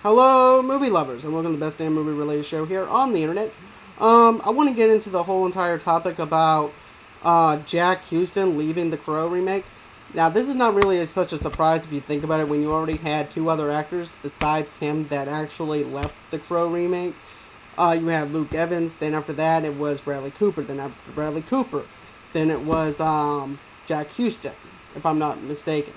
Hello, movie lovers, and welcome to the best damn movie related show here on the internet. I want to get into the whole entire topic about Jack Huston leaving the Crow remake. Now, this is not really such a surprise if you think about it when you already had two other actors besides him that actually left the Crow remake. You have Luke Evans, then after that it was Bradley Cooper, then after Bradley Cooper, then it was Jack Huston, if I'm not mistaken.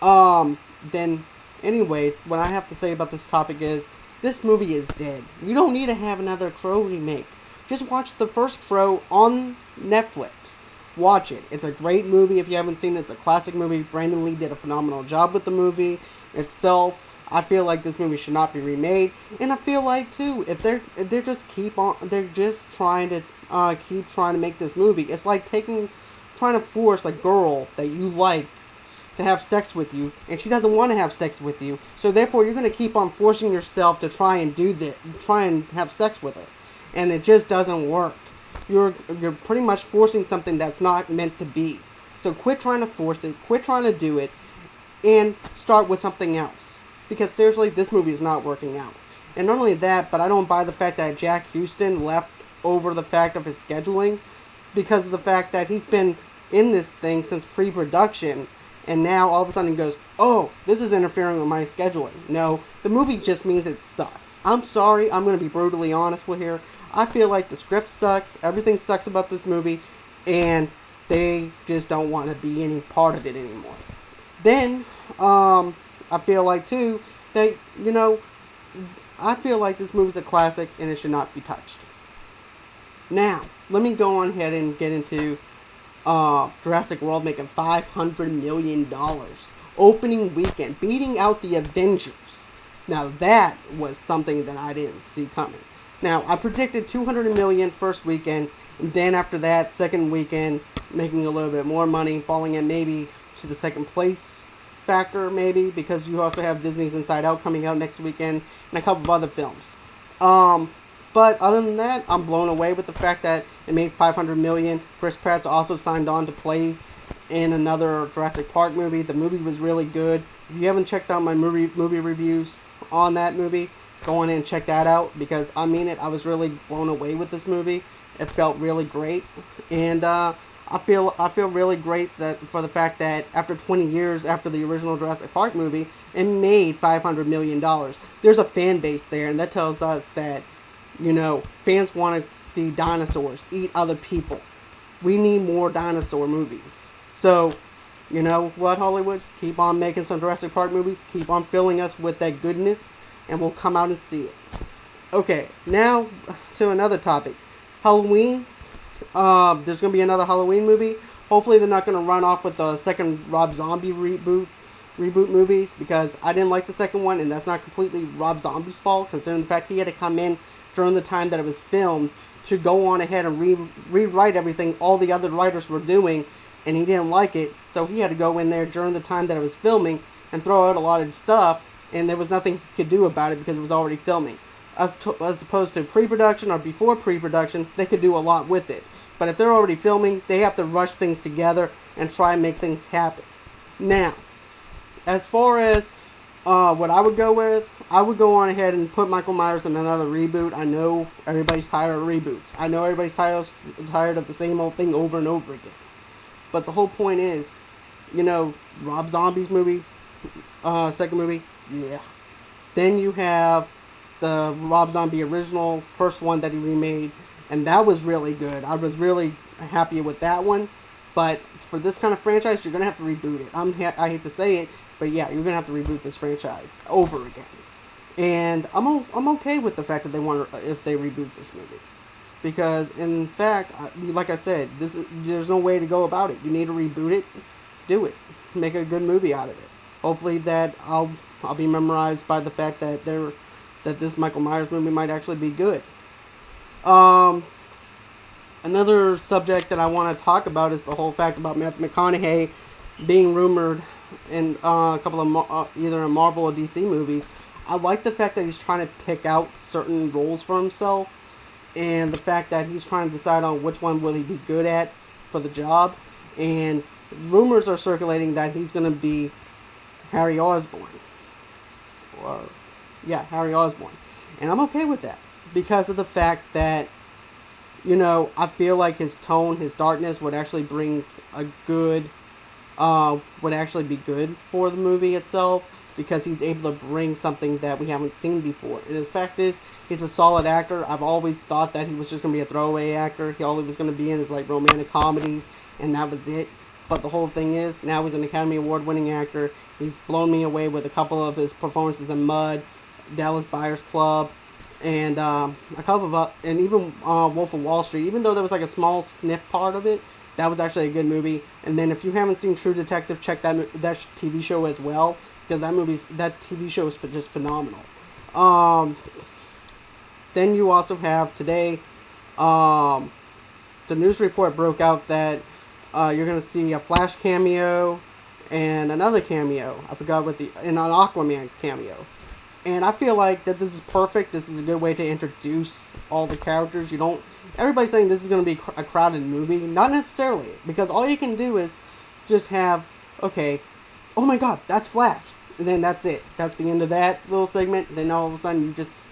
Then anyways, what I have to say about this topic is, this movie is dead. You don't need to have another Crow remake. Just watch the first Crow on Netflix. Watch it. It's a great movie if you haven't seen it. It's a classic movie. Brandon Lee did a phenomenal job with the movie itself. I feel like this movie should not be remade. And I feel like, too, if they're just trying to make this movie. It's like trying to force a girl that you like to have sex with you, and she doesn't want to have sex with you, so therefore you're going to keep on forcing yourself to try and have sex with her, and it just doesn't work. You're pretty much forcing something that's not meant to be. So quit trying to force it, quit trying to do it, and start with something else, because seriously, this movie is not working out. And not only that, but I don't buy the fact that Jack Huston left over the fact of his scheduling, because of the fact that he's been in this thing since pre-production. And now, all of a sudden, he goes, oh, this is interfering with my scheduling. No, the movie just means it sucks. I'm sorry, I'm going to be brutally honest with here. I feel like the script sucks, everything sucks about this movie, and they just don't want to be any part of it anymore. Then, I feel like, too, that, I feel like this movie's a classic, and it should not be touched. Now, let me go on ahead and get into Jurassic World making $500 million opening weekend, beating out the Avengers. Now that was something that I didn't see coming. Now I predicted $200 million first weekend, and then after that second weekend making a little bit more money, falling in maybe to the second place factor, maybe because you also have Disney's Inside Out coming out next weekend and a couple of other films. But other than that, I'm blown away with the fact that it made $500 million. Chris Pratt's also signed on to play in another Jurassic Park movie. The movie was really good. If you haven't checked out my movie reviews on that movie, go on and check that out, because I mean it, I was really blown away with this movie. It felt really great, and I feel really great that for the fact that after 20 years after the original Jurassic Park movie, it made $500 million. There's a fan base there, and that tells us that fans want to see dinosaurs eat other people. We need more dinosaur movies. So, you know what, Hollywood? Keep on making some Jurassic Park movies. Keep on filling us with that goodness, and we'll come out and see it. Okay, now to another topic. Halloween. There's going to be another Halloween movie. Hopefully they're not going to run off with the second Rob Zombie reboot movies, because I didn't like the second one, and that's not completely Rob Zombie's fault, considering the fact he had to come in during the time that it was filmed to go on ahead and rewrite everything all the other writers were doing, and he didn't like it, so he had to go in there during the time that it was filming and throw out a lot of stuff, and there was nothing he could do about it because it was already filming. As opposed to pre-production or before pre-production, they could do a lot with it. But if they're already filming, they have to rush things together and try and make things happen. Now, as far as what I would go with, I would go on ahead and put Michael Myers in another reboot. I know everybody's tired of reboots. I know everybody's tired of the same old thing over and over again. But the whole point is, Rob Zombie's movie, second movie, yeah. Then you have the Rob Zombie original, first one that he remade, and that was really good. I was really happy with that one. But for this kind of franchise, you're going to have to reboot it. I hate to say it, but yeah, you're going to have to reboot this franchise over again. And I'm okay with the fact that if they reboot this movie. Because, in fact, like I said, there's no way to go about it. You need to reboot it, do it. Make a good movie out of it. Hopefully that I'll be memorized by the fact that this Michael Myers movie might actually be good. Another subject that I want to talk about is the whole fact about Matthew McConaughey being rumored in a couple of either a Marvel or DC movies. I like the fact that he's trying to pick out certain roles for himself, and the fact that he's trying to decide on which one will he be good at for the job. And rumors are circulating that he's going to be Harry Osborn, or Yeah, Harry Osborn. And I'm okay with that because of the fact that, I feel like his tone, his darkness would actually bring a good, would actually be good for the movie itself because he's able to bring something that we haven't seen before. And the fact is, he's a solid actor. I've always thought that he was just going to be a throwaway actor. All he was going to be in is like romantic comedies, and that was it. But the whole thing is, now he's an Academy Award winning actor. He's blown me away with a couple of his performances in Mud, Dallas Buyers Club, and a couple of, and even Wolf of Wall Street. Even though there was like a small sniff part of it, that was actually a good movie. And then if you haven't seen True Detective, check that TV show as well because that TV show is just phenomenal. Then you also have today, the news report broke out that you're going to see a Flash cameo and another cameo. I forgot and an Aquaman cameo. And I feel like that this is perfect. This is a good way to introduce all the characters. Everybody's saying this is going to be a crowded movie. Not necessarily. Because all you can do is just have, okay, oh my god, that's Flash. And then that's it. That's the end of that little segment. Then all of a sudden you just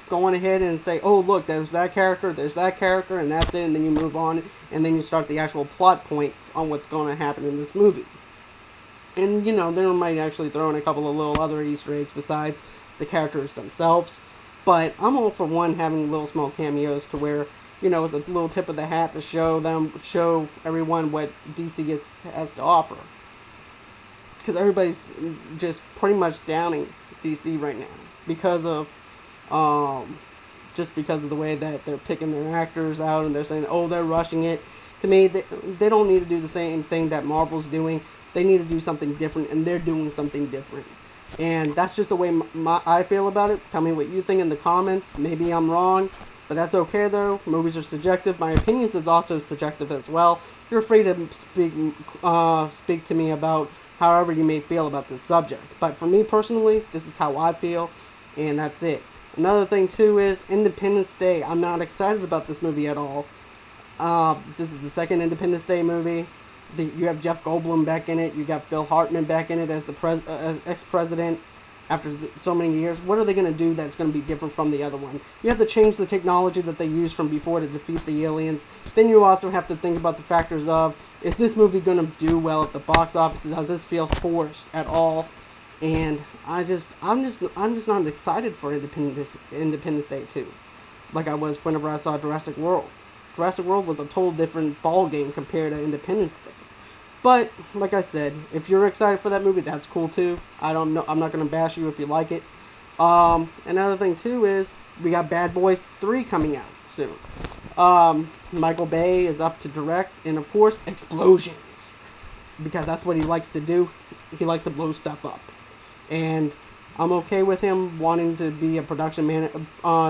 go on ahead and say, oh look, there's that character, and that's it. And then you move on. And then you start the actual plot points on what's going to happen in this movie. And, they might actually throw in a couple of little other Easter eggs besides the characters themselves. But I'm all for one having little small cameos to where, it's a little tip of the hat to show everyone what DC has to offer. Because everybody's just pretty much downing DC right now because of, because of the way that they're picking their actors out and they're saying, oh, they're rushing it. To me, they don't need to do the same thing that Marvel's doing. They need to do something different, and they're doing something different. And that's just the way I feel about it. Tell me what you think in the comments. Maybe I'm wrong, but that's okay, though. Movies are subjective. My opinions is also subjective as well. You're free to speak to me about however you may feel about this subject. But for me personally, this is how I feel, and that's it. Another thing, too, is Independence Day. I'm not excited about this movie at all. This is the second Independence Day movie. You have Jeff Goldblum back in it. You got Phil Hartman back in it as the ex-president after so many years. What are they going to do that's going to be different from the other one? You have to change the technology that they used from before to defeat the aliens. Then you also have to think about the factors of, is this movie going to do well at the box office? Does this feel forced at all? And I'm just not excited for Independence Day 2, like I was whenever I saw Jurassic World. Jurassic World was a total different ball game compared to Independence Day. But, like I said, if you're excited for that movie, that's cool too. I'm not going to bash you if you like it. Another thing too is, we got Bad Boys 3 coming out soon. Michael Bay is up to direct, and of course, explosions. Because that's what he likes to do. He likes to blow stuff up. And I'm okay with him wanting to be a production man,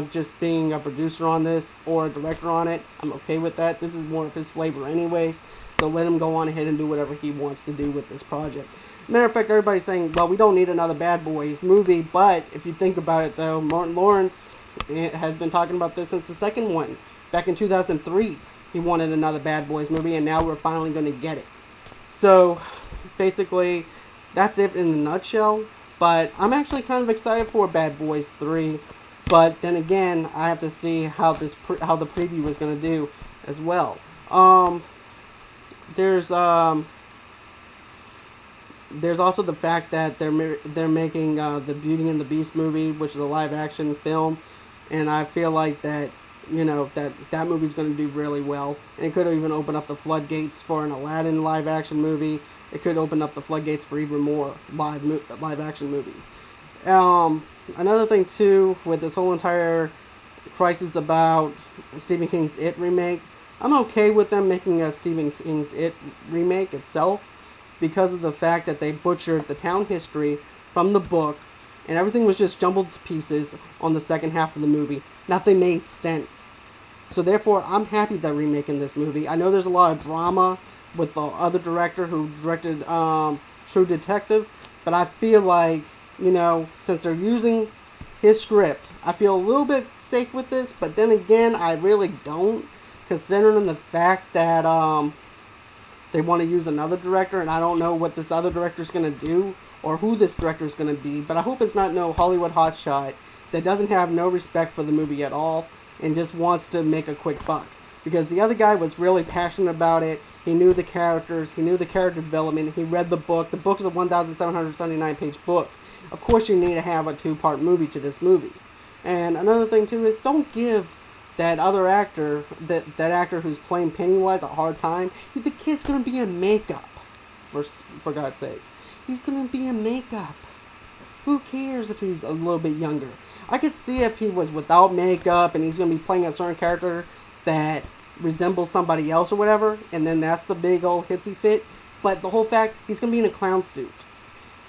just being a producer on this, or a director on it. I'm okay with that. This is more of his flavor anyways. So let him go on ahead and do whatever he wants to do with this project. Matter of fact, everybody's saying, well, we don't need another Bad Boys movie. But if you think about it, though, Martin Lawrence has been talking about this since the second one. Back in 2003, he wanted another Bad Boys movie, and now we're finally going to get it. So, basically, that's it in a nutshell. But I'm actually kind of excited for Bad Boys 3. But then again, I have to see how the preview is going to do as well. There's also the fact that they're making the Beauty and the Beast movie, which is a live action film, and I feel like that that movie's going to do really well, and it could even open up the floodgates for an Aladdin live action movie. It could open up the floodgates for even more live action movies. Another thing too, with this whole entire crisis about Stephen King's It remake, I'm okay with them making a Stephen King's It remake itself because of the fact that they butchered the town history from the book and everything was just jumbled to pieces on the second half of the movie. Nothing made sense. So therefore, I'm happy they're remaking this movie. I know there's a lot of drama with the other director who directed True Detective, but I feel like, since they're using his script, I feel a little bit safe with this, but then again, I really don't, considering the fact that they want to use another director, and I don't know what this other director's going to do, or who this director is going to be, but I hope it's not no Hollywood hotshot that doesn't have no respect for the movie at all and just wants to make a quick buck. Because the other guy was really passionate about it. He knew the characters. He knew the character development. He read the book. The book is a 1,779-page book. Of course you need to have a 2-part movie to this movie. And another thing, too, is don't give that other actor, that actor who's playing Pennywise, a hard time. The kid's going to be in makeup, for God's sakes. He's going to be in makeup. Who cares if he's a little bit younger? I could see if he was without makeup and he's going to be playing a certain character that resembles somebody else or whatever, and then that's the big old hitsy fit. But the whole fact, he's going to be in a clown suit.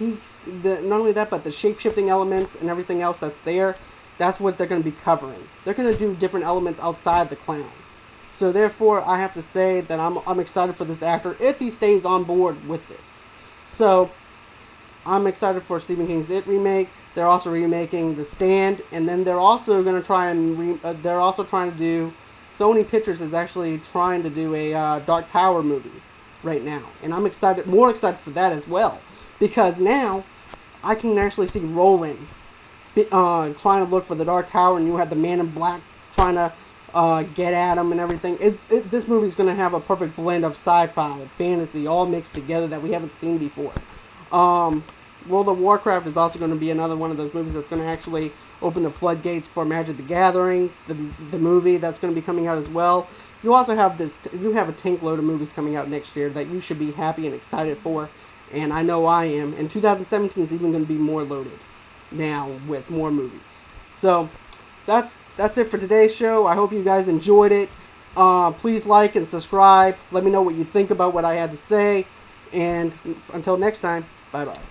Not only that, but the shape-shifting elements and everything else that's there, that's what they're going to be covering. They're going to do different elements outside the clown. So therefore, I have to say that I'm excited for this actor if he stays on board with this. So I'm excited for Stephen King's It remake. They're also remaking The Stand, and then they're also going to try and they're also trying to do. Sony Pictures is actually trying to do a Dark Tower movie right now, and I'm more excited for that as well, because now I can actually see Roland trying to look for the Dark Tower, and you have the Man in Black trying to get at him and everything. This movie is going to have a perfect blend of sci-fi and fantasy all mixed together that we haven't seen before. World of Warcraft is also going to be another one of those movies that's going to actually open the floodgates for Magic the Gathering, the movie that's going to be coming out as well. You also have a tank load of movies coming out next year that you should be happy and excited for, and I know I am. And 2017 is even going to be more loaded now with more movies. So that's it for today's show. I hope you guys enjoyed it. Please like and subscribe. Let me know what you think about what I had to say. And until next time, bye-bye.